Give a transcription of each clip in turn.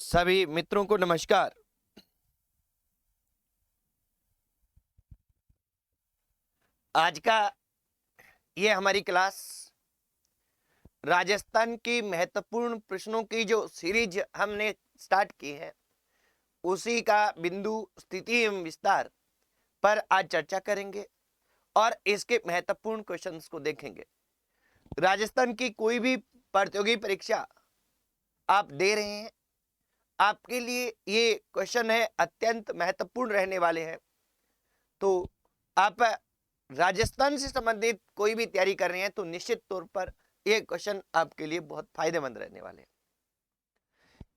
सभी मित्रों को नमस्कार। आज का ये हमारी क्लास राजस्थान की महत्वपूर्ण प्रश्नों की जो सीरीज हमने स्टार्ट की है उसी का बिंदु स्थिति एवं विस्तार पर आज चर्चा करेंगे और इसके महत्वपूर्ण क्वेश्चंस को देखेंगे। राजस्थान की कोई भी प्रतियोगी परीक्षा आप दे रहे हैं, आपके लिए ये क्वेश्चन है अत्यंत महत्वपूर्ण रहने वाले हैं। तो आप राजस्थान से संबंधित कोई भी तैयारी कर रहे हैं तो निश्चित तौर पर ये क्वेश्चन आपके लिए बहुत फायदेमंद रहने वाले हैं।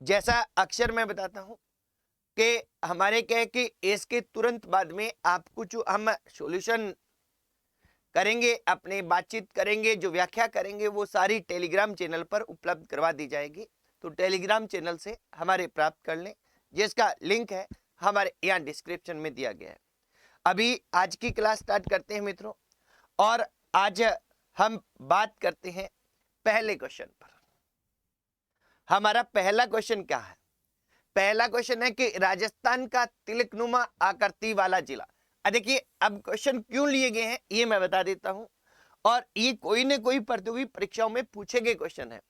जैसा अक्सर मैं बताता हूं कि हमारे क्या है कि इसके तुरंत बाद में आपको जो हम सॉल्यूशन करेंगे, अपने बातचीत करेंगे, जो व्याख्या करेंगे वो सारी टेलीग्राम चैनल पर उपलब्ध करवा दी जाएगी। तो टेलीग्राम चैनल से हमारे प्राप्त कर लें, जिसका लिंक है हमारे यहाँ डिस्क्रिप्शन में दिया गया है। अभी आज की क्लास स्टार्ट करते हैं मित्रों, और आज हम बात करते हैं पहले क्वेश्चन पर। हमारा पहला क्वेश्चन क्या है? पहला क्वेश्चन है कि राजस्थान का तिलकनुमा आकृति वाला जिला। देखिए, अब क्वेश्चन क्यों लिए गए हैं ये मैं बता देता हूं, और ये कोई न कोई प्रतियोगी परीक्षाओं में पूछे गए क्वेश्चन है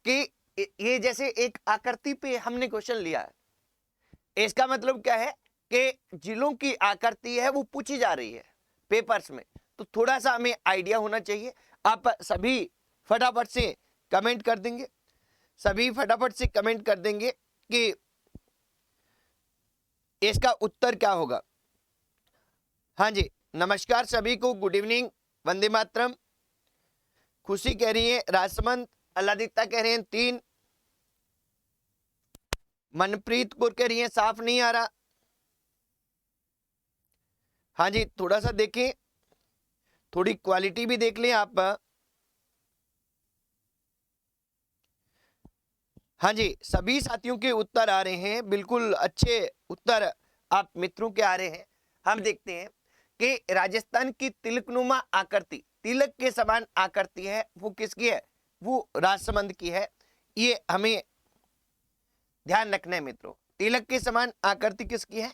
कि ये जैसे एक आकृति पे हमने क्वेश्चन लिया है, इसका मतलब क्या है कि जिलों की आकृति है वो पूछी जा रही है पेपर्स में, तो थोड़ा सा हमें आइडिया होना चाहिए। आप सभी फटाफट से कमेंट कर देंगे, सभी फटाफट से कमेंट कर देंगे कि इसका उत्तर क्या होगा। हाँ जी, नमस्कार सभी को, गुड इवनिंग, वंदे मातरम। खुशी कह रही है राजसमंद, अल्लादित्ता कह रहे हैं 3, मनप्रीत कौर कह रही है साफ नहीं आ रहा। हाँ जी, थोड़ा सा देखें, थोड़ी क्वालिटी भी देख लें आप। हाँ जी, सभी साथियों के उत्तर आ रहे हैं, बिल्कुल अच्छे उत्तर आप मित्रों के आ रहे हैं। हम देखते हैं कि राजस्थान की तिलकनुमा आकृति, तिलक के समान आकृति है, वो किसकी है? वो राजसमंद की है। ये हमें ध्यान रखना है मित्रों, तिलक के समान आकृति किसकी है?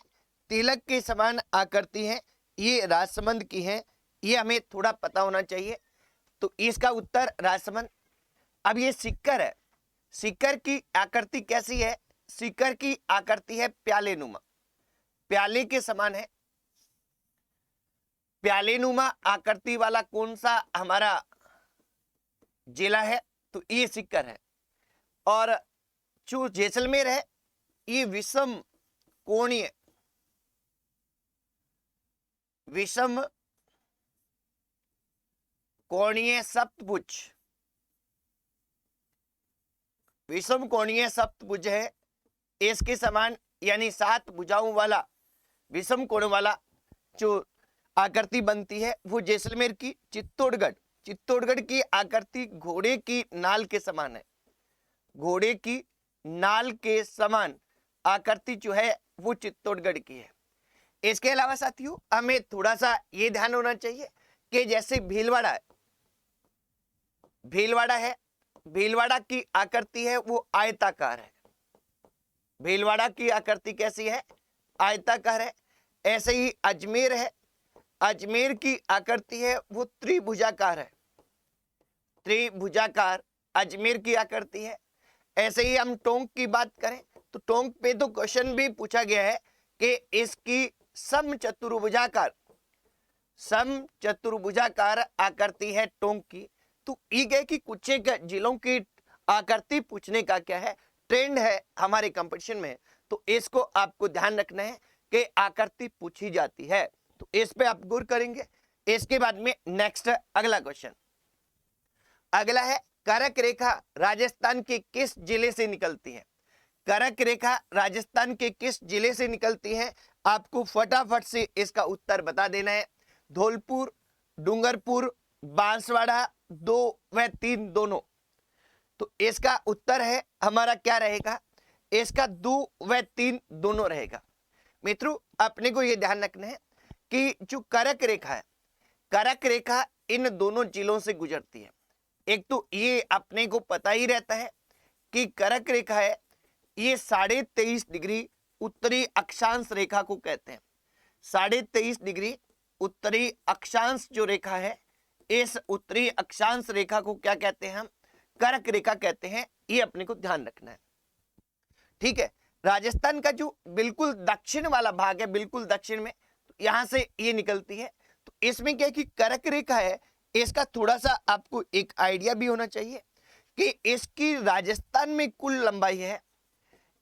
तिलक के समान आकृति है, ये राजसमंद की है, ये हमें थोड़ा पता होना चाहिए। तो इसका उत्तर राजसमंद। अब ये सिक्कर है, सिक्कर की आकृति कैसी है? सिक्कर की आकृति है प्याले नुमा, प्याले के समान है। प्याले नुमा आकृति वाला कौन सा हमारा जिला है? तो ये सिक्कर है। और जो जैसलमेर है ये विषम कोणीय, विषम कोणीय सप्तभुज, विषम कोणीय सप्तभुज है। इसके समान यानी 7 भुजाओं वाला विषम कोण वाला जो आकृति बनती है वो जैसलमेर की चित्तौड़गढ़, चित्तौड़गढ़ की आकृति घोड़े की नाल के समान है। घोड़े की नाल के समान आकृति जो है वो चित्तौड़गढ़ की है। इसके अलावा साथियों हमें थोड़ा सा ये ध्यान होना चाहिए कि जैसे भीलवाड़ा है, भीलवाड़ा है, भीलवाड़ा की आकृति है वो आयताकार है। भीलवाड़ा की आकृति कैसी है? आयताकार है। ऐसे ही अजमेर है, अजमेर की आकृति है वो त्रिभुजाकार है, त्रिभुजाकार अजमेर की आकृति है। ऐसे ही हम टोंक की बात करें तो टोंक पे तो क्वेश्चन भी पूछा गया है कि इसकी समचतुर्भुजाकार, समचतुर्भुजाकार आकृति है टोंक की। तो ये गए कि कुछ एक जिलों की आकृति पूछने का क्या है, ट्रेंड है हमारे कंपटीशन में, तो इसको आपको ध्यान रखना है कि आकृति पूछी जाती है, तो इस पे आप गौर करेंगे। इसके बाद में नेक्स्ट अगला क्वेश्चन, अगला है करक रेखा राजस्थान के किस जिले से निकलती है? करक रेखा राजस्थान के किस जिले से निकलती है? आपको फटाफट से इसका उत्तर बता देना है। धौलपुर, डूंगरपुर, बांसवाड़ा, 2 व 3 दोनों। तो इसका उत्तर है हमारा क्या रहेगा? इसका 2 व 3 दोनों रहेगा। मित्रों अपने को यह ध्यान रखना है कि जो करक रेखा है, करक रेखा इन दोनों जिलों से गुजरती है। एक तो ये अपने को पता ही रहता है कि करक रेखा है ये 23.5 डिग्री उत्तरी अक्षांश रेखा को कहते हैं। 23.5 डिग्री उत्तरी अक्षांश जो रेखा है, इस उत्तरी अक्षांश रेखा को क्या कहते हैं हम? कर्क रेखा कहते हैं। ये अपने को ध्यान रखना है, ठीक है। राजस्थान का जो बिल्कुल दक्षिण वाला भाग है, बिल्कुल दक्षिण में, यहां से ये निकलती है। तो इसमें क्या है कि कर्क रेखा है, इसका थोड़ा सा आपको एक आइडिया भी होना चाहिए कि इसकी राजस्थान में कुल लंबाई है,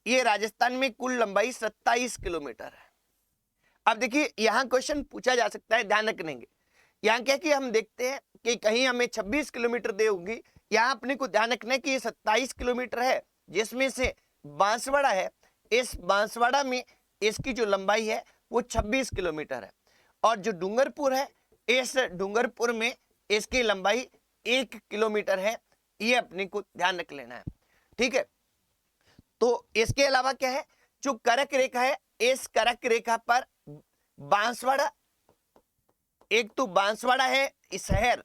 ये राजस्थान में कुल लंबाई 27 किलोमीटर है। अब देखिए यहां क्वेश्चन पूछा जा सकता है, ध्यान रखेंगे। यहाँ क्या कि हम देखते हैं कि कहीं हमें 26 किलोमीटर दे होगी, यहाँ अपने को ध्यान रखना है कि ये 27 किलोमीटर है, जिसमें से बांसवाड़ा है, इस बांसवाड़ा में इसकी जो लंबाई है वो 26 किलोमीटर है, और जो डूंगरपुर है, इस डूंगरपुर में इसकी लंबाई 1 किलोमीटर है। ये अपने को ध्यान रख लेना है, ठीक है। तो इसके अलावा क्या है, जो कर्क रेखा है, इस कर्क रेखा पर बांसवाड़ा, एक तो बांसवाड़ा है शहर,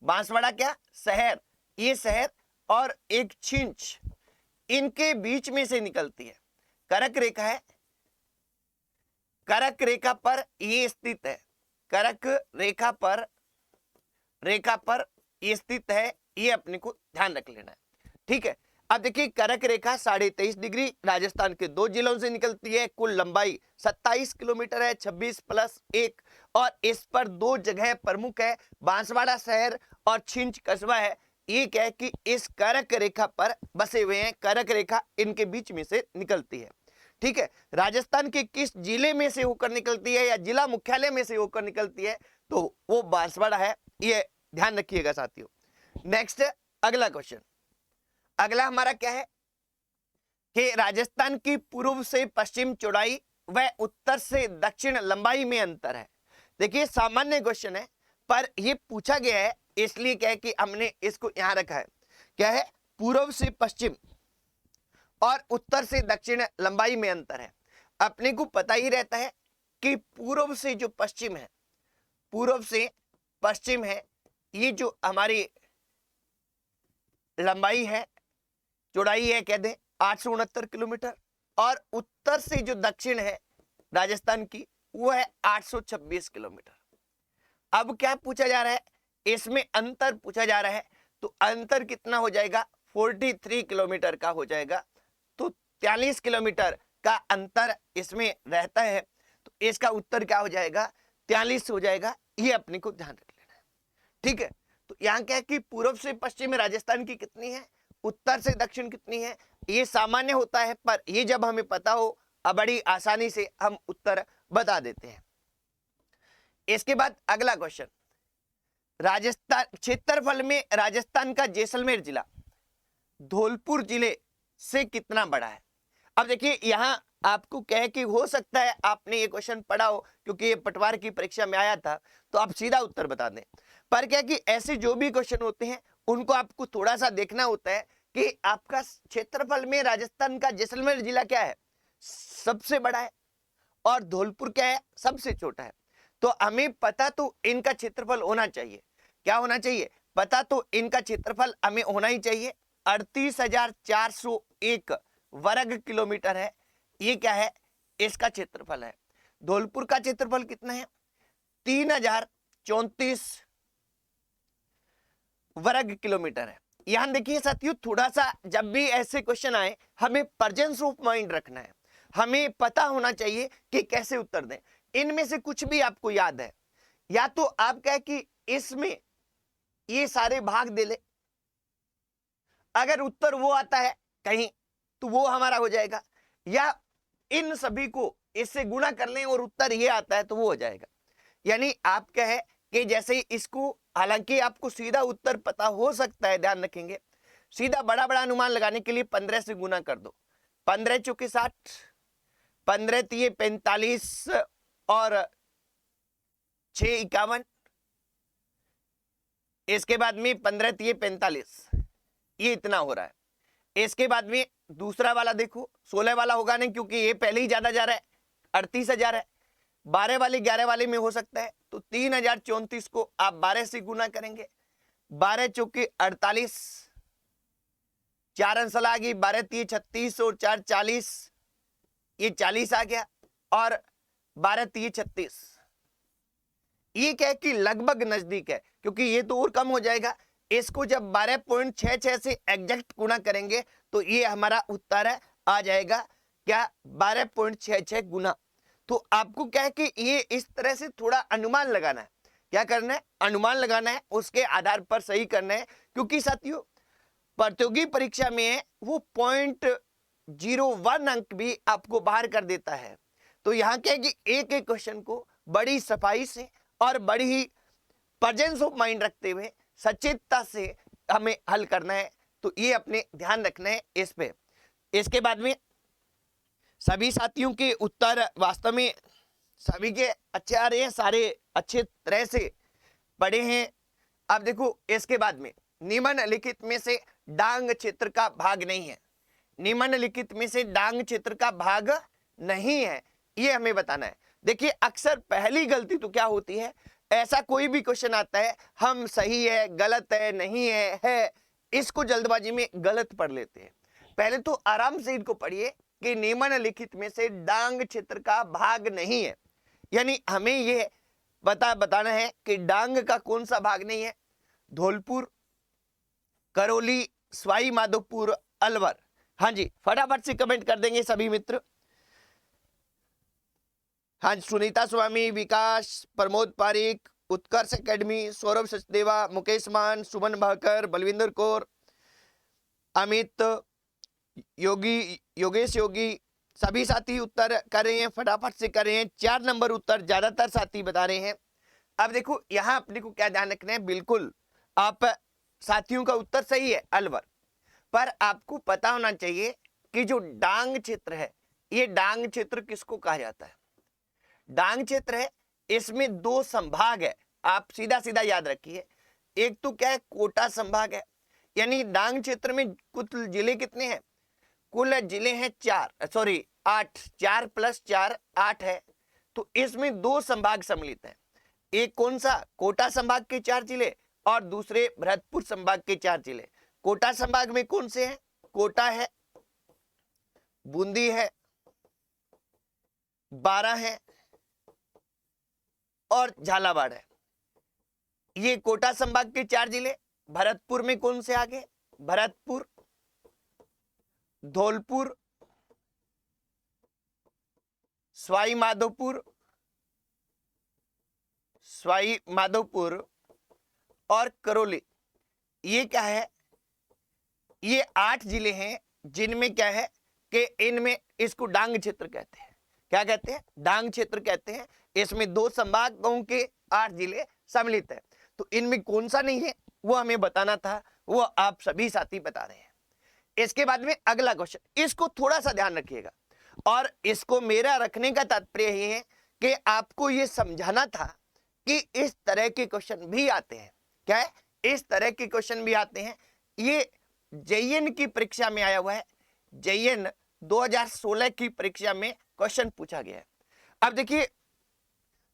बांसवाड़ा क्या शहर, ये शहर, और एक छिंच, इनके बीच में से निकलती है। कर्क रेखा है, कर्क रेखा पर ये स्थित है, कर्क रेखा पर ये स्थित है। ये अपने को ध्यान रख लेना है, ठीक है। अब देखिए कर्क रेखा 23.5 डिग्री राजस्थान के 2 जिलों से निकलती है, कुल लंबाई 27 किलोमीटर है, 26 प्लस 1, और इस पर 2 जगह प्रमुख है, बांसवाड़ा शहर और छिंच कस्बा है। ये क्या है कि इस कर्क रेखा पर बसे हुए हैं, कर्क रेखा इनके बीच में से निकलती है, ठीक है। राजस्थान के किस जिले में से होकर निकलती है या जिला मुख्यालय में से होकर निकलती है, तो वो बांसवाड़ा है। ये ध्यान रखिएगा साथियों। नेक्स्ट अगला क्वेश्चन, अगला हमारा क्या है कि राजस्थान की पूर्व से पश्चिम चौड़ाई व उत्तर से दक्षिण लंबाई में अंतर है। देखिए सामान्य क्वेश्चन है, पर यह पूछा गया है, इसलिए क्या है कि हमने इसको यहां रखा है। क्या है? पूर्व से पश्चिम और उत्तर से दक्षिण लंबाई में अंतर है। अपने को पता ही रहता है कि पूर्व से जो पश्चिम है, पूर्व से पश्चिम है, ये जो हमारी लंबाई है, चौड़ाई है, कह दें 869 किलोमीटर, और उत्तर से जो दक्षिण है राजस्थान की, वो है 826 किलोमीटर। अब क्या पूछा जा रहा है? इसमें अंतर पूछा जा रहा है, तो अंतर कितना हो जाएगा? 43 किलोमीटर का हो जाएगा। तो 43 किलोमीटर का अंतर इसमें रहता है, तो इसका उत्तर क्या हो जाएगा? 43 हो जाएगा। ये अपने को ध्यान रख लेना है, ठीक है। तो यहाँ क्या है कि पूर्व से पश्चिम राजस्थान की कितनी है, उत्तर से दक्षिण कितनी है, ये सामान्य होता है, पर ये जब हमें पता हो, बड़ी आसानी से हम उत्तर बता देते हैं। इसके बाद अगला क्वेश्चन, राजस्थान क्षेत्रफल में राजस्थान का जैसलमेर जिला धौलपुर जिले से कितना बड़ा है? अब देखिए यहां आपको कहे कि हो सकता है आपने ये क्वेश्चन पढ़ा हो, क्योंकि ये पटवार की परीक्षा में आया था, तो आप सीधा उत्तर बता दें। पर क्या कि ऐसे जो भी क्वेश्चन होते हैं उनको आपको थोड़ा सा देखना होता है कि आपका क्षेत्रफल में राजस्थान का जैसलमेर जिला क्या है, सबसे बड़ा है, और धौलपुर क्या है, सबसे छोटा है। तो हमें पता तो इनका क्षेत्रफल होना चाहिए। क्या होना चाहिए? पता तो इनका क्षेत्रफल हमें होना ही चाहिए। 38,401 वर्ग किलोमीटर है। ये क्या है? इसका क्षेत्रफल है। धौलपुर का क्षेत्रफल कितना है? 3,034 वर्ग किलोमीटर है। यहां देखिए साथियों, थोड़ा सा जब भी ऐसे क्वेश्चन आए, हमें प्रेजेंस ऑफ माइंड रखना है, हमें पता होना चाहिए कि कैसे उत्तर दें। इनमें से कुछ भी आपको याद है, या तो आप कहे कि इसमें ये सारे भाग दे ले, अगर उत्तर वो आता है कहीं तो वो हमारा हो जाएगा, या इन सभी को इससे गुणा कर लें और उत्तर ये आता है तो वो हो जाएगा। यानी आप कहे कि जैसे इसको, हालांकि आपको सीधा उत्तर पता हो सकता है, ध्यान रखेंगे, सीधा बड़ा बड़ा अनुमान लगाने के लिए 15 से गुना कर दो। 15 चौके 60, 15 तिये 45 और 6 51, इसके बाद में 15 तिये 45, ये इतना हो रहा है। इसके बाद में दूसरा वाला देखो, 16 वाला होगा नहीं, क्योंकि ये पहले ही ज्यादा जा रहा है, 38,000 है। 12 वाले 11 वाले में हो सकता है, तो 3,034 को आप 12 से गुना करेंगे, 12 चौके 48, 4 अंसल आ गई, 12 3 36 और 4 40, ये 40 आ गया, और 12 3 36, ये क्या है कि लगभग नजदीक है, क्योंकि ये तो और कम हो जाएगा। इसको जब 12.66 से एग्जैक्ट गुणा करेंगे तो ये हमारा उत्तर है, आ जाएगा क्या 12.66 गुना। तो आपको क्या है कि ये इस तरह से थोड़ा अनुमान लगाना है। क्या करना है? अनुमान लगाना है, उसके आधार पर सही करना है, क्योंकि साथियों प्रतियोगी परीक्षा में वो 0.01 अंक भी आपको बाहर कर देता है। तो यहाँ क्या है कि एक एक क्वेश्चन को बड़ी सफाई से और बड़ी ही प्रेजेंस ऑफ माइंड रखते हुए सचेतता से हमें हल करना है। तो ये अपने ध्यान रखना है इस पे। इसके बाद में सभी साथियों के उत्तर वास्तव में सभी के अच्छे आ रहे हैं, सारे अच्छे तरह से पढ़े हैं। अब देखो इसके बाद में निम्नलिखित में से डांग क्षेत्र का भाग नहीं है, निम्नलिखित में से डांग क्षेत्र का भाग नहीं है, ये हमें बताना है। देखिए अक्सर पहली गलती तो क्या होती है, ऐसा कोई भी क्वेश्चन आता है हम सही है गलत है नहीं है, इसको जल्दबाजी में गलत पढ़ लेते हैं। पहले तो आराम से इनको पढ़िए कि निम्नलिखित में से डांग क्षेत्र का भाग नहीं है, यानी हमें ये बताना है कि डांग का कौन सा भाग नहीं है। धौलपुर, करौली, सवाई माधोपुर, अलवर। हाँ जी, फटाफट से कमेंट कर देंगे सभी मित्र। हाँ, सुनीता स्वामी, विकास, प्रमोद पारिक, उत्कर्ष एकेडमी, सौरभ सचदेवा, मुकेश मान, सुमन भाकर, बलविंदर कौर, अमित, योगी, योगेश योगी, सभी साथी उत्तर कर रहे हैं, फटाफट से कर रहे हैं। 4 नंबर उत्तर ज्यादातर साथी बता रहे हैं। अब देखो यहां अपने को क्या ध्यान रखना है, बिल्कुल आप साथियों का उत्तर सही है अलवर, पर आपको पता होना चाहिए कि जो डांग क्षेत्र है, ये डांग क्षेत्र किसको कहा जाता है। डांग क्षेत्र है, इसमें 2 संभाग है, आप सीधा सीधा याद रखिए। एक तो क्या है, कोटा संभाग है, यानी डांग क्षेत्र में कुल जिले कितने हैं, कुल जिले हैं 8, 4 + 4 8 है। तो इसमें 2 संभाग सम्मिलित हैं, एक कौन सा, कोटा संभाग के 4 जिले और दूसरे भरतपुर संभाग के 4 जिले। कोटा संभाग में कौन से हैं, कोटा है, बूंदी है, बारां है और झालावाड़ है। ये कोटा संभाग के 4 जिले। भरतपुर में कौन से आगे, भरतपुर, धौलपुर, सवाई माधोपुर और करौली। ये क्या है, ये 8 जिले हैं जिनमें क्या है कि इनमें इसको डांग क्षेत्र कहते हैं। क्या कहते हैं, डांग क्षेत्र कहते हैं। इसमें 2 संभागों के 8 जिले सम्मिलित है। तो इनमें कौन सा नहीं है वो हमें बताना था, वो आप सभी साथी बता रहे हैं। इसके बाद में अगला क्वेश्चन, इसको थोड़ा सा ध्यान रखिएगा, और इसको मेरा रखने का तात्पर्य ये है कि आपको ये समझाना था कि इस तरह के क्वेश्चन भी आते हैं। क्या है, इस तरह के क्वेश्चन भी आते हैं। ये जेईएन की परीक्षा में आया हुआ है, जेईएन 2016 की परीक्षा में क्वेश्चन पूछा गया है। अब देखिए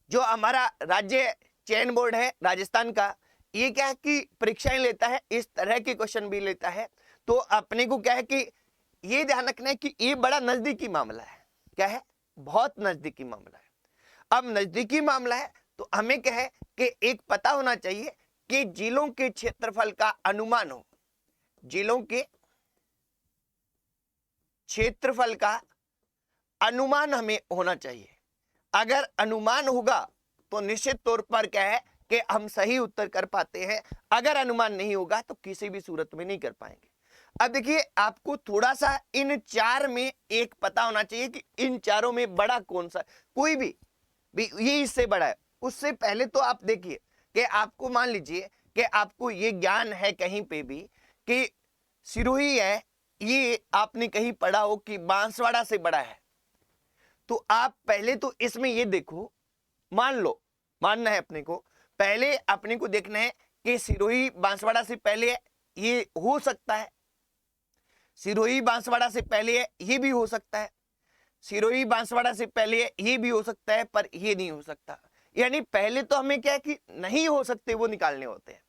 जो हमारा राज्य चयन बोर्ड है राजस्थान का, ये क्या है कि परीक्षाएं लेता है, इस तरह के क्वेश्चन भी लेता है। तो अपने को क्या है कि ये ध्यान रखना है कि ये बड़ा नजदीकी मामला है। क्या है, बहुत नजदीकी मामला है। अब नजदीकी मामला है तो हमें क्या है कि एक पता होना चाहिए कि जिलों के क्षेत्रफल का अनुमान हो, जिलों के क्षेत्रफल का अनुमान हमें होना चाहिए। अगर अनुमान होगा तो निश्चित तौर पर क्या है कि हम सही उत्तर कर पाते हैं, अगर अनुमान नहीं होगा तो किसी भी सूरत में नहीं कर पाएंगे। अब देखिए आपको थोड़ा सा इन 4 में एक पता होना चाहिए कि इन चारों में बड़ा कौन सा, कोई भी ये इससे बड़ा है। उससे पहले तो आप देखिए कि आपको मान लीजिए कि आपको ये ज्ञान है कहीं पे भी कि सिरोही है, ये आपने कहीं पढ़ा हो कि बांसवाड़ा से बड़ा है, तो आप पहले तो इसमें ये देखो, मान लो, मानना है अपने को, पहले अपने को देखना है कि सिरोही बांसवाड़ा से पहले है, ये हो सकता है। सिरोही बांसवाड़ा से पहले है, ये भी हो सकता है। सिरोही बांसवाड़ा से पहले है, ये भी हो सकता है, पर ये नहीं हो सकता। यानी पहले तो हमें क्या है कि नहीं हो सकते वो निकालने होते हैं।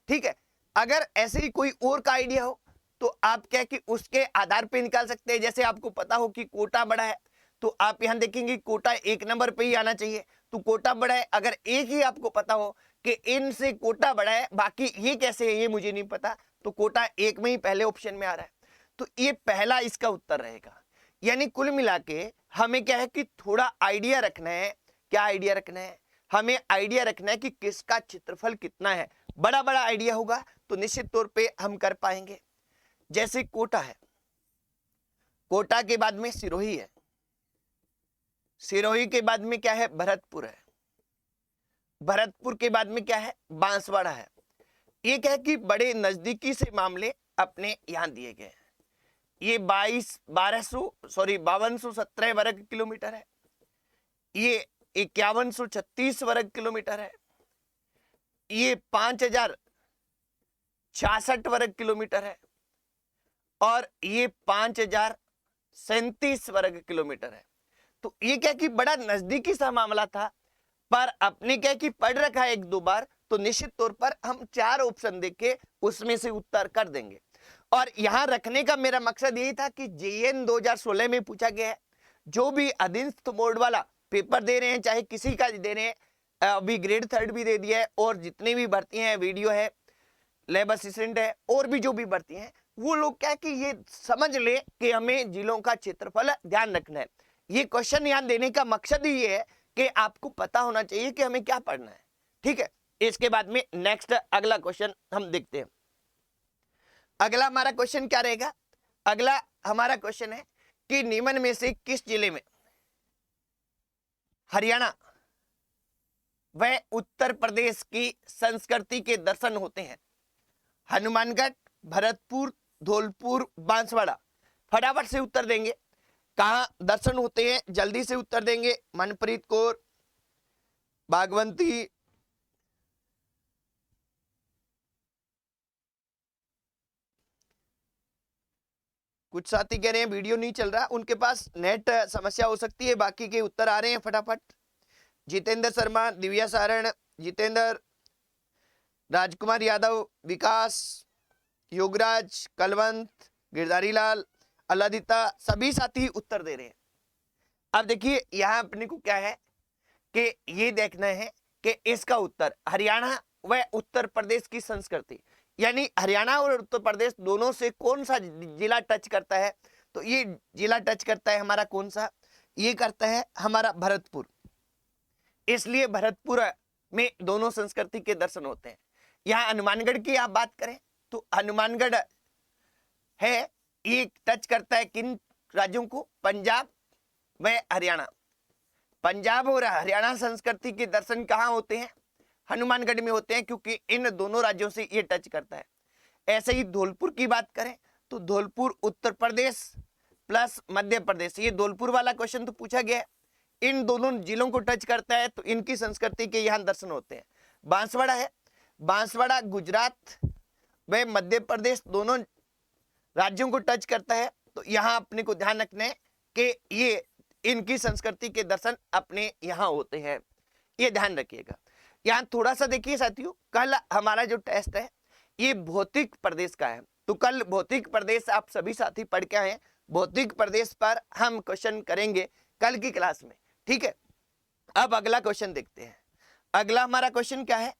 ठीक है, अगर ऐसे ही कोई और का आइडिया हो तो आप क्या कि उसके आधार पे निकाल सकते हैं। जैसे आपको पता हो कि कोटा बड़ा है तो आप यहां देखेंगे कोटा 1 नंबर पे ही आना चाहिए, तो कोटा बड़ा है। अगर एक ही आपको पता हो कि इन से कोटा बड़ा है, बाकी ये कैसे है ये मुझे नहीं पता, तो कोटा 1 में ही पहले ऑप्शन में आ रहा है, तो ये पहला इसका उत्तर रहेगा। यानी कुल मिला के हमें क्या है कि थोड़ा आइडिया रखना है। क्या आइडिया रखना है? हमें आइडिया रखना है कि किसका क्षेत्रफल कितना है। बड़ा बड़ा आइडिया होगा तो निश्चित तौर पे हम कर पाएंगे। जैसे कोटा है, कोटा के बाद में सिरोही है, सिरोही के बाद में क्या है? भरतपुर है, भरतपुर के बाद में क्या है? बांसवाड़ा है। ये क्या है कि बड़े नजदीकी से मामले अपने यहां दिए गए हैं। ये 5217 वर्ग किलोमीटर है, ये 5136 वर्ग किलोमीटर है, ये 5066 वर्ग किलोमीटर है, और ये 5037 वर्ग किलोमीटर है। तो ये क्या कि बड़ा नजदीकी सा मामला था, पर अपने क्या कि पढ़ रखा है 1-2 बार, तो निश्चित तौर पर हम 4 ऑप्शन देके उसमें से उत्तर कर देंगे। और यहां रखने का मेरा मकसद यही था कि जेएन 2016 में पूछा गया है, जो भी अधीनस्थ बोर्ड वाला पेपर दे रहे हैं, चाहे किसी का दे रहे हैं, अभी ग्रेड 3 भी दे दिया है, और जितनी भी भर्ती हैं, वीडियो है, लैब असिस्टेंट है, और भी जो भी भर्ती हैं, वो लोग क्या कि ये समझ ले कि हमें जिलों का क्षेत्रफल ध्यान रखना है। ये क्वेश्चन यहाँ देने का मकसद ही ये है कि आपको पता होना चाहिए कि हमें क्या पढ़ना है। ठीक है, इसके बाद में नेक्स्ट अगला क्वेश्चन हम देखते हैं। अगला हमारा क्वेश्चन क्या रहेगा? अगला हमारा क्वेश्चन है कि निम्न में से किस जिले में हरियाणा व उत्तर प्रदेश की संस्कृति के दर्शन होते हैं? हनुमानगढ़, भरतपुर, धौलपुर, बांसवाड़ा। फटाफट से उत्तर देंगे। कहां दर्शन होते हैं? जल्दी से उत्तर देंगे। मनप्रीत कौर, बागवंती, कुछ साथी कह रहे हैं वीडियो नहीं चल रहा, उनके पास नेट समस्या हो सकती है। बाकी के उत्तर आ रहे हैं फटाफट। जितेंद्र शर्मा, दिव्या सारण, जितेंद्र, राजकुमार यादव, विकास, योगराज, कलवंत, गिरधारी लाल, अलादिता, सभी साथी उत्तर दे रहे हैं। अब देखिए यहां अपने को क्या है कि ये देखना है कि इसका उत्तर हरियाणा व उत्तर प्रदेश की संस्कृति, यानी हरियाणा और उत्तर प्रदेश दोनों से कौन सा जिला टच करता है? तो ये जिला टच करता है हमारा कौन सा? ये करता है हमारा भरतपुर। इसलिए भरतपुर में दोनों संस्कृति के दर्शन होते हैं। यहाँ हनुमानगढ़ की आप बात करें तो हनुमानगढ़ है, ये टच करता है किन राज्यों को? पंजाब व हरियाणा। पंजाब और हरियाणा संस्कृति के दर्शन कहाँ होते हैं? हनुमानगढ़ में होते हैं, क्योंकि इन दोनों राज्यों से ये टच करता है। ऐसे ही धौलपुर की बात करें तो धौलपुर उत्तर प्रदेश प्लस मध्य प्रदेश, ये धौलपुर वाला क्वेश्चन तो पूछा गया है, इन दोनों जिलों को टच करता है, तो इनकी संस्कृति के यहाँ दर्शन होते हैं। बांसवाड़ा है, बांसवाड़ा गुजरात व मध्य प्रदेश दोनों राज्यों को टच करता है, तो यहाँ अपने को ध्यान रखना है कि ये इनकी संस्कृति के दर्शन अपने यहाँ होते हैं, ये ध्यान रखिएगा। यहाँ थोड़ा सा देखिए साथियों, कल हमारा जो टेस्ट है ये भौतिक प्रदेश का है, तो कल भौतिक प्रदेश आप सभी साथी पढ़ के आए, भौतिक प्रदेश पर हम क्वेश्चन करेंगे कल की क्लास में। ठीक है, अब अगला क्वेश्चन देखते हैं। अगला हमारा क्वेश्चन क्या है?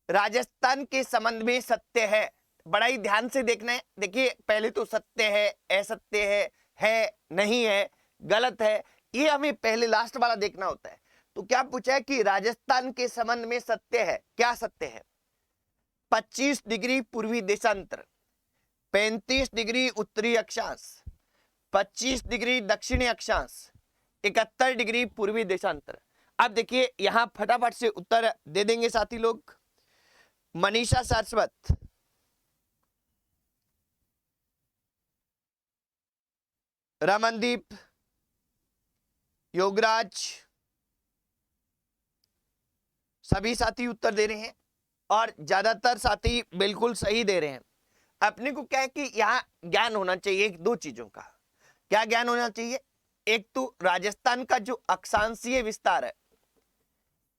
राजस्थान के संबंध में सत्य है, बड़ा ही ध्यान से देखना है। देखिए पहले तो सत्य है, असत्य है नहीं है, गलत है, ये हमें पहले लास्ट वाला देखना होता है। तो क्या पूछा है कि राजस्थान के संबंध में सत्य है, क्या सत्य है? 25 डिग्री पूर्वी देशांतर, 35 डिग्री उत्तरी अक्षांश, 25 डिग्री दक्षिणी अक्षांश, 71 डिग्री पूर्वी देशांतर। अब देखिए यहां फटाफट से उत्तर दे देंगे साथी लोग। मनीषा सारस्वत, रमनदीप, योगराज, सभी साथी उत्तर दे रहे हैं और ज्यादातर साथी बिल्कुल सही दे रहे हैं। अपने को क्या है कि यहाँ ज्ञान होना चाहिए दो चीजों का। क्या ज्ञान होना चाहिए? एक तो राजस्थान का जो अक्षांशीय विस्तार है,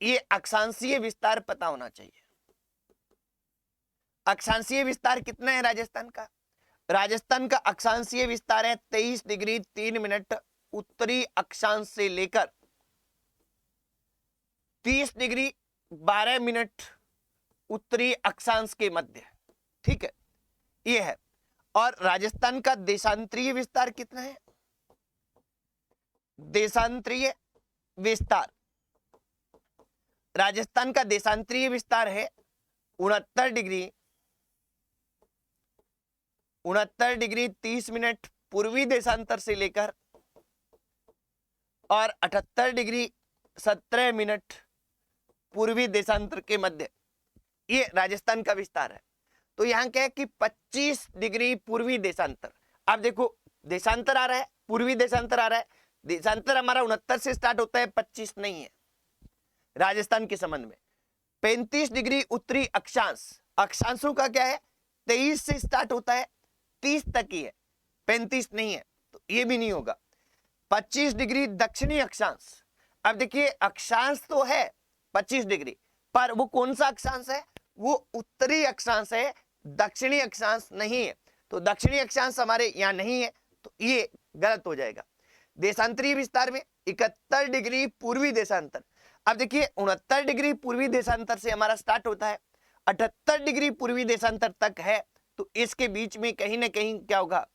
ये अक्षांशीय विस्तार पता होना चाहिए। अक्षांशीय विस्तार कितना है राजस्थान का? राजस्थान का अक्षांशीय विस्तार है 23 डिग्री 3 मिनट उत्तरी अक्षांश से लेकर 30 डिग्री 12 मिनट उत्तरी अक्षांश के मध्य। ठीक है, ये है। और राजस्थान का देशांतरीय विस्तार कितना है? देशांतरीय विस्तार, राजस्थान का देशांतरीय विस्तार है 69 डिग्री 30 मिनट पूर्वी देशांतर से लेकर और 78 डिग्री 17 मिनट पूर्वी देशांतर के मध्य। ये राजस्थान का विस्तार है। तो यहां क्या है कि 25 डिग्री पूर्वी देशांतर। अब देखो, देशांतर आ रहा है, पूर्वी देशांतर आ रहा है। देशांतर हमारा 69 से स्टार्ट होता है, 25 नहीं है राजस्थान के संबंध में। 35 डिग्री उत्तरी अक्षांश, अक्षांशों का क्या है 23 से स्टार्ट होता है, 30 तक ही है, 35 नहीं है, तो ये भी नहीं होगा। 25 डिग्री दक्षिणी अक्षांश। अब देखिए, अक्षांश तो है 25 डिग्री, पर वो कौन सा अक्षांश है? वो उत्तरी अक्षांश है, दक्षिणी अक्षांश नहीं है। तो दक्षिणी अक्षांश हमारे यहाँ नहीं है, तो ये गलत हो जाएगा। देशांतरीय विस्तार में 71 डिग्री पूर्वी देशांतर। अब देखिए, 69 डिग्री पूर्वी देशांतर से हमारा स्टार्ट होता है, 78 डिग्री पूर्वी देशांतर तक है, तो इसके बीच में कहीं ना कहीं क्या होगा,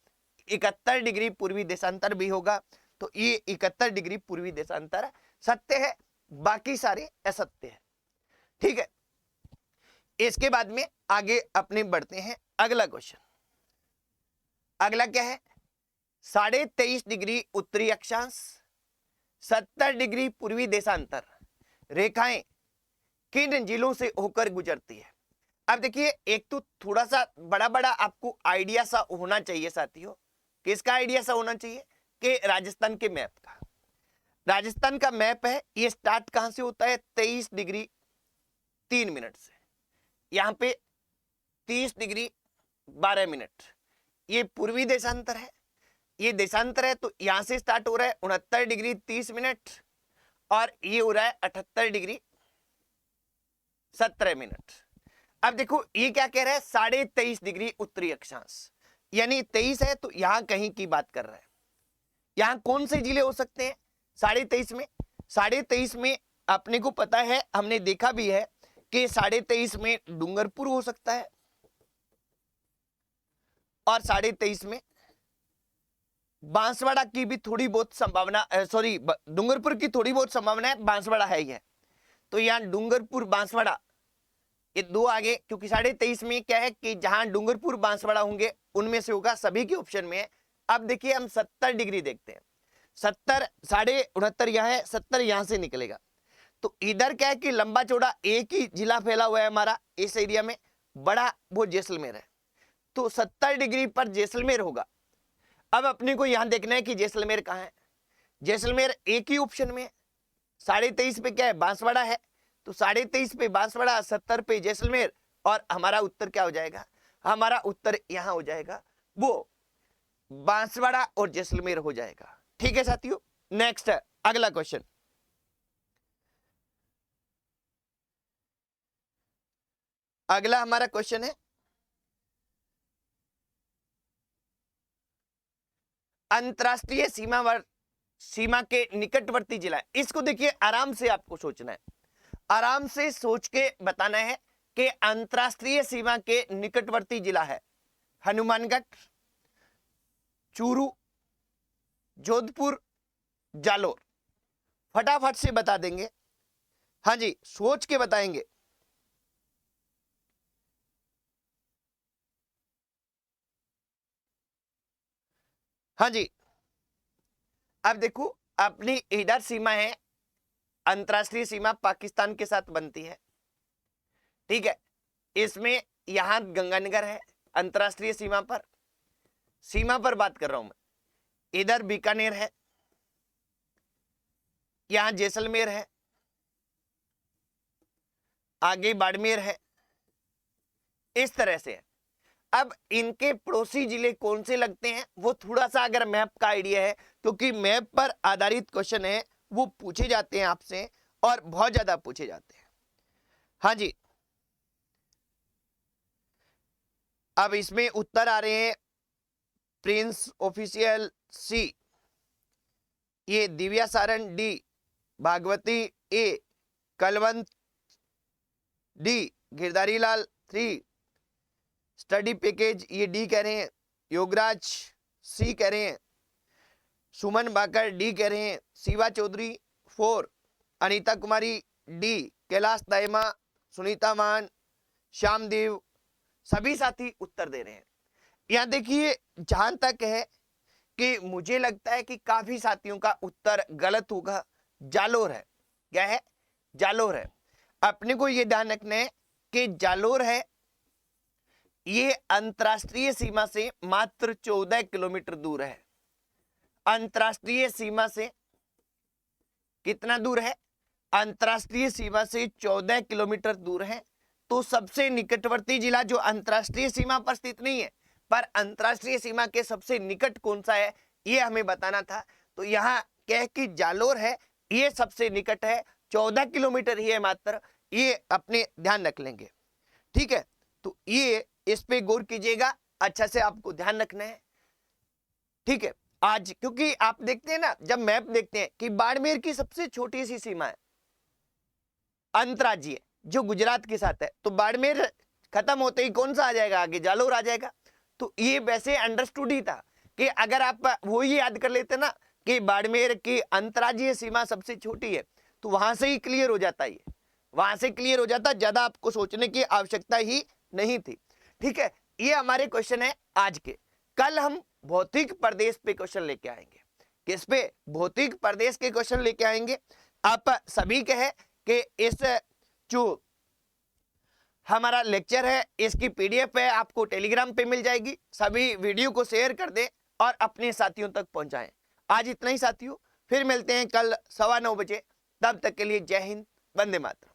71 डिग्री पूर्वी देशांतर भी होगा। तो ये 71 डिग्री पूर्वी देशांतर सत्य है, बाकी सारे असत्य है। ठीक है, इसके बाद में आगे अपने बढ़ते हैं। अगला क्वेश्चन, अगला क्या है? 23.5 डिग्री उत्तरी अक्षांश, 70 डिग्री पूर्वी देशांतर रेखाएं किन जिलों से होकर गुजरती है? अब देखिए, एक तो थोड़ा सा बड़ा बड़ा आपको आइडिया सा होना चाहिए साथियों। किसका आइडिया सा होना चाहिए? कि राजस्थान के मैप का। राजस्थान का मैप है, ये स्टार्ट कहां से होता है? 23 डिग्री 3 मिनट से, यहां पे 30 डिग्री 12 मिनट, ये पूर्वी देशांतर है, ये देशांतर है। तो यहां से स्टार्ट हो रहा है 69 डिग्री 30 मिनट और ये हो रहा है 78 डिग्री 17 मिनट। अब देखो, ये क्या कह रहा है? 23.5 डिग्री उत्तरी अक्षांश, यानी 23 है, तो यहां कहीं की बात कर रहा है। यहां कौन से जिले हो सकते हैं 23.5 में? 23.5 में अपने को पता है, हमने देखा भी है कि 23.5 में डूंगरपुर हो सकता है और 23.5 में बांसवाड़ा की भी थोड़ी बहुत संभावना, सॉरी, डूंगरपुर की थोड़ी बहुत संभावना है, बांसवाड़ा है ही है। तो यहाँ डूंगरपुर बांसवाड़ा ये दो आगे, क्योंकि 23.5 में क्या है कि जहां डूंगरपुर बांसवाड़ा होंगे उनमें से होगा, सभी के ऑप्शन में है। अब देखिए, हम 70 डिग्री देखते हैं, 70 69.5 यहाँ है, 70 यहां से निकलेगा। तो इधर क्या है कि लंबा चौड़ा एक ही जिला फैला हुआ है हमारा इस एरिया में, बड़ा वो जैसलमेर है। तो 70 डिग्री पर जैसलमेर होगा। अब अपने को यहां देखना है कि जैसलमेर कहां है। जैसलमेर एक ही ऑप्शन में है, 23.5 पे क्या है? बांसवाड़ा है। तो 23.5 पे बांसवाड़ा, 70 पे जैसलमेर, और हमारा उत्तर क्या हो जाएगा? हमारा उत्तर यहां हो जाएगा, वो बांसवाड़ा और जैसलमेर हो जाएगा। ठीक है साथियों, नेक्स्ट है अगला क्वेश्चन। अगला हमारा क्वेश्चन है, अंतरराष्ट्रीय सीमा के निकटवर्ती जिला है। इसको देखिए, आराम से आपको सोचना है, आराम से सोच के बताना है कि अंतरराष्ट्रीय सीमा के निकटवर्ती जिला है हनुमानगढ़, चूरू, जोधपुर, जालोर। फटाफट से बता देंगे। हाँ जी, सोच के बताएंगे। हाँ जी, अब देखो, अपनी इधर सीमा है, अंतरराष्ट्रीय सीमा पाकिस्तान के साथ बनती है। ठीक है, इसमें यहां गंगानगर है अंतरराष्ट्रीय सीमा पर बात कर रहा हूं मैं। इधर बीकानेर है, यहां जैसलमेर है, आगे बाड़मेर है, इस तरह से है। अब इनके पड़ोसी जिले कौन से लगते हैं, वो थोड़ा सा अगर मैप का आइडिया है, क्योंकि मैप पर आधारित क्वेश्चन है, वो पूछे जाते हैं आपसे और बहुत ज्यादा पूछे जाते हैं। हाँ जी, अब इसमें उत्तर आ रहे हैं प्रिंस ऑफिशियल सी, ये दिव्या सारण डी, भागवती ए, Kalwant D, Girdhari Lal 3, study package ये डी कह रहे हैं, योगराज सी कह रहे हैं, सुमन बाकर डी कह रहे हैं, शिवा चौधरी 4, अनीता कुमारी डी, कैलाश दाइमा, सुनीता मान, श्यामदेव, सभी साथी उत्तर दे रहे हैं। यहां देखिए जहां तक है कि मुझे लगता है कि काफी साथियों का उत्तर गलत होगा। जालोर है, क्या है? जालोर है। अपने को यह ध्यान रखना है कि जालोर है ये अंतरराष्ट्रीय सीमा से मात्र 14 किलोमीटर दूर है। अंतरराष्ट्रीय सीमा से कितना दूर है? अंतरराष्ट्रीय सीमा से 14 किलोमीटर दूर है। तो सबसे निकटवर्ती जिला जो अंतरराष्ट्रीय सीमा पर स्थित नहीं है पर अंतरराष्ट्रीय सीमा के सबसे निकट कौन सा है ये हमें बताना था। तो यहाँ कह कि जालोर है ये सबसे निकट है, 14 किलोमीटर ही है मात्र, ये अपने ध्यान रख लेंगे। ठीक है, तो ये इस पे गौर कीजिएगा, अच्छा से आपको ध्यान रखना है। ठीक है, आज क्योंकि आप देखते हैं ना जब मैप देखते हैं कि बाड़मेर की सबसे छोटी सी सीमा है अंतर्राज्यीय जो गुजरात के साथ है, तो बाड़मेर खत्म होते ही कौन सा आ जाएगा? आगे जालोर आ जाएगा। तो ये वैसे अंडरस्टूड ही था कि अगर आप वो ही याद कर लेते ना कि बाड़मेर की अंतर्राज्यीय सीमा सबसे छोटी है तो वहां से ही क्लियर हो जाता, ये वहां से क्लियर हो जाता, ज्यादा आपको सोचने की आवश्यकता ही नहीं थी। ठीक है, ये हमारे क्वेश्चन है आज के। कल हम भौतिक प्रदेश पे क्वेश्चन लेके आएंगे। किस पे? भौतिक प्रदेश के क्वेश्चन लेके आएंगे। आप सभी के है कि इस जो हमारा लेक्चर है इसकी पीडीएफ है आपको टेलीग्राम पे मिल जाएगी। सभी वीडियो को शेयर कर दें और अपने साथियों तक पहुंचाएं। आज इतना ही साथियों, फिर मिलते हैं कल 9:15 बजे। तब तक के लिए जय हिंद, वंदे मातरम।